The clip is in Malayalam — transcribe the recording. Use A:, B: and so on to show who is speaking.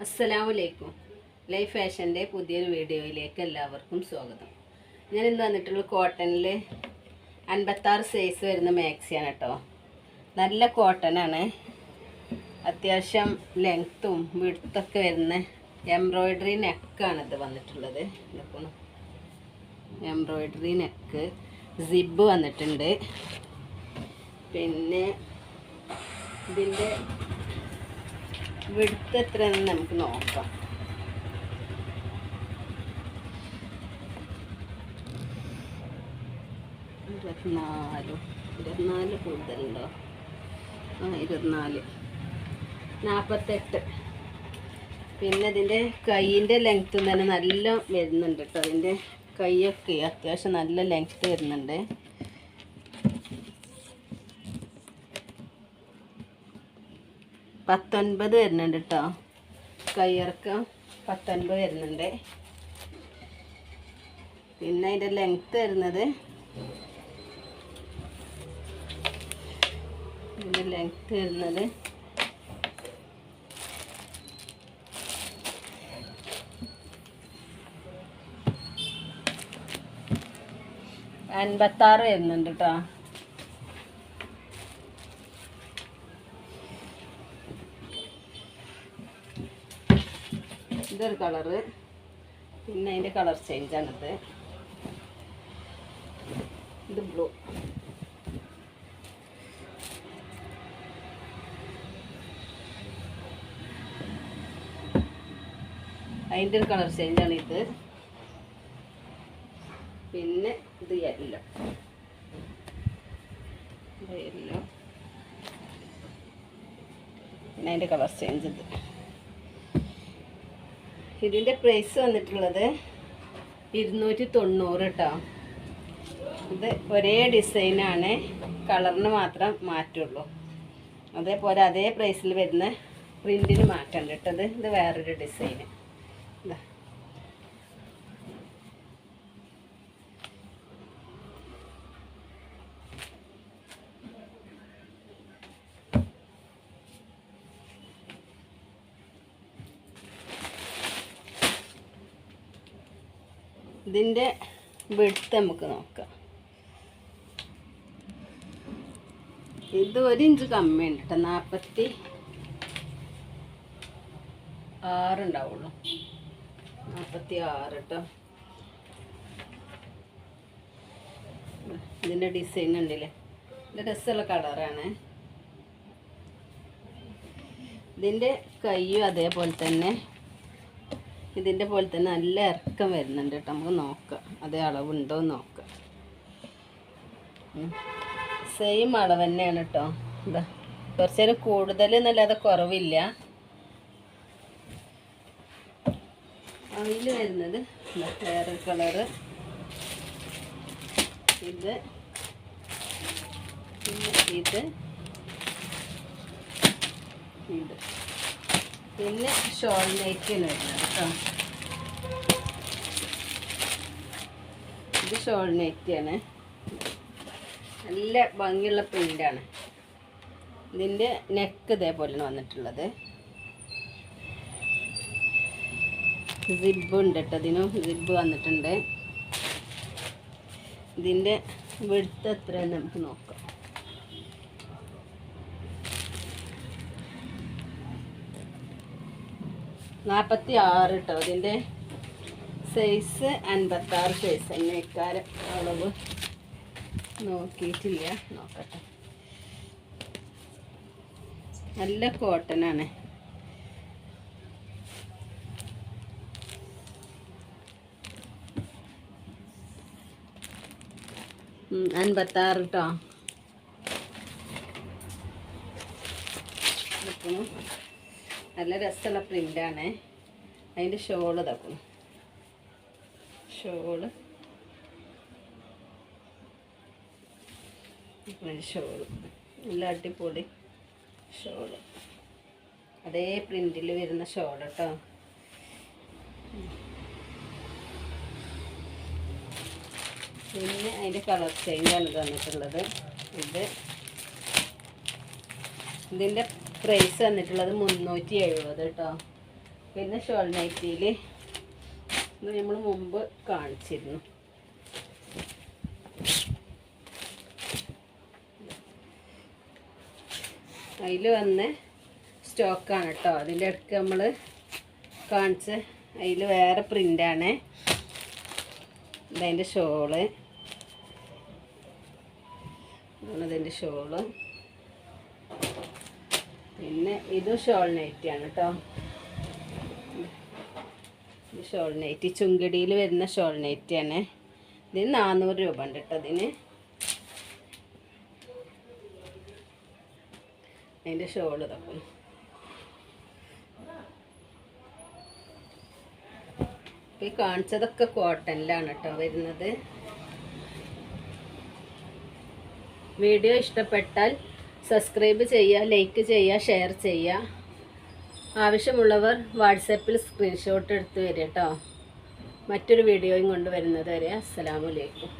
A: അസ്സലാമലൈക്കും. ലൈഫ് ഫാഷൻ്റെ പുതിയൊരു വീഡിയോയിലേക്ക് എല്ലാവർക്കും സ്വാഗതം. ഞാൻ ഇന്ന് വന്നിട്ടുള്ള കോട്ടണിൽ 56 സൈസ് വരുന്ന മാക്സിയാണ് കേട്ടോ. നല്ല കോട്ടനാണ്, അത്യാവശ്യം ലെങ്ത്തും വിഡ്ത്തൊക്കെ വരുന്ന എംബ്രോയ്ഡറി നെക്കാണിത് വന്നിട്ടുള്ളത്. എംബ്രോയ്ഡറി നെക്ക്, സിബ് വന്നിട്ടുണ്ട്. പിന്നെ ഇതിൻ്റെ വിഡ്ത്ത് എത്രയെന്ന് നമുക്ക് നോക്കാം. ഇരുപത്തിനാല് കൂടുതലുണ്ടോ? 24, 48. പിന്നെ ഇതിൻ്റെ കൈയിൻ്റെ ലെങ്ത്തും തന്നെ നല്ല വരുന്നുണ്ട് കേട്ടോ. അതിൻ്റെ കൈയൊക്കെ അത്യാവശ്യം നല്ല ലെങ്ത്ത് വരുന്നുണ്ട്. $19 വരുന്നുണ്ട് കേട്ടോ. കയ്യിറക്കം 19 വരുന്നുണ്ട്. പിന്നെ അതിൻ്റെ ലെങ്ത്ത് വരുന്നത് $56 വരുന്നുണ്ട് കേട്ടോ. ഇതൊരു കളറ്. പിന്നെ അതിൻ്റെ കളർ ചേഞ്ചാണിത്. ഇത് ബ്ലൂ. അതിൻ്റെ ഒരു കളർ ചേഞ്ചാണ് ഇത്. പിന്നെ ഇത് യെല്ലോ. പിന്നെ അതിൻ്റെ കളർ ചേഞ്ച് ഇത്. ഇതിൻ്റെ പ്രൈസ് വന്നിട്ടുള്ളത് 290 കേട്ടോ. ഇത് ഒരേ ഡിസൈനാണ്, കളറിന് മാത്രം മാറ്റുള്ളൂ. അതേപോലെ അതേ പ്രൈസിൽ വരുന്ന പ്രിൻറ്റിന് മാറ്റം കേട്ടത്. ഇത് വേറൊരു ഡിസൈന്. ഇതാ ഇതിൻ്റെ വിഡ്ത്ത് നമുക്ക് നോക്കാം. ഇത് 1 ഇഞ്ച് കമ്മിയുണ്ട് കേട്ടോ. 46 ഉണ്ടാവുള്ളൂ. 46 കേട്ടോ. ഇതിൻ്റെ ഡിസൈൻ ഉണ്ടല്ലേ, ഇത് രസമുള്ള കളറാണ്. ഇതിൻ്റെ കയ്യും അതേപോലെ തന്നെ ഇതിൻ്റെ പോലെ തന്നെ നല്ല ഇറക്കം വരുന്നുണ്ട് കേട്ടോ. നമുക്ക് നോക്കാം അതേ അളവുണ്ടോ എന്ന് നോക്കാം. സെയിം അളവ് തന്നെയാണ് കേട്ടോ. ഇതാ കുറച്ച് നേരം കൂടുതൽ എന്നല്ലാതെ കുറവില്ല. അതിൽ വരുന്നത് വേറെ കളറ്. ഇത് ഇത് ഇത് പിന്നെ ഷോൾ നെക്കാണ് വരുന്നത് കേട്ടോ. ഇത് ഷോൾ നെക്കാണ്, നല്ല ഭംഗിയുള്ള പ്രിൻ്റാണ്. ഇതിൻ്റെ നെക്ക് ഇതേപോലെയാണ് വന്നിട്ടുള്ളത്. സിബ് ഉണ്ട് കേട്ടോ. ഇതിനും സിബ് വന്നിട്ടുണ്ട്. ഇതിൻ്റെ വിഡ്ത്ത് എത്രയെന്ന് നമുക്ക് നോക്കാം. 46 കേട്ടോ. ഇതിൻ്റെ സൈസ് 56 സൈസ് തന്നെ. ഇക്കാരം അളവ് നോക്കിയിട്ടില്ല, നോക്കട്ടെ. നല്ല കോട്ടനാണ്. $56 കേട്ടോ. നല്ല രസമുള്ള പ്രിൻ്റാണ്. അതിൻ്റെ ഷോള് ഇതാക്കണം. ഷോള് നല്ല അടിപൊളി ഷോള്. അതേ പ്രിൻറ്റിൽ വരുന്ന ഷോൾ കേട്ടോ. പിന്നെ അതിൻ്റെ കളർ ചേഞ്ചാണ് തന്നിട്ടുള്ളത്. ഇതിൻ്റെ പ്രൈസ് വന്നിട്ടുള്ളത് 370 കേട്ടോ. പിന്നെ ഷോൾ നൈറ്റിയിൽ നമ്മൾ മുമ്പ് കാണിച്ചിരുന്നു. അതിൽ വന്ന സ്റ്റോക്കാണ് കേട്ടോ. അതിൻ്റെ ഇടയ്ക്ക് നമ്മൾ കാണിച്ച് അതിൽ വേറെ പ്രിൻ്റാണ്. ഇതതിൻ്റെ ഷോള്, ഇതിൻ്റെ ഷോള്. പിന്നെ ഇതും ഷോൾ നൈറ്റിയാണ് കേട്ടോ. ഇത് ഷോൾ നൈറ്റി ചുങ്കടിയിൽ വരുന്ന ഷോൾ നൈറ്റിയാണ്. ഇതിന് 400 രൂപ ഉണ്ട് കേട്ടോ. അതിൻ്റെ ഷോള് ഇതൊക്കെ. ഈ കാണിച്ചതൊക്കെ കോട്ടണിലാണ് കേട്ടോ വരുന്നത്. വീഡിയോ ഇഷ്ടപ്പെട്ടാൽ സബ്സ്ക്രൈബ് ചെയ്യുക, ലൈക്ക് ചെയ്യുക, ഷെയർ ചെയ്യുക. ആവശ്യമുള്ളവർ വാട്സാപ്പിൽ സ്ക്രീൻഷോട്ട് എടുത്ത് വരിക കേട്ടോ. മറ്റൊരു വീഡിയോയും കൊണ്ടുവരുന്നത് വരെ അസ്സലാമു അലൈക്കും.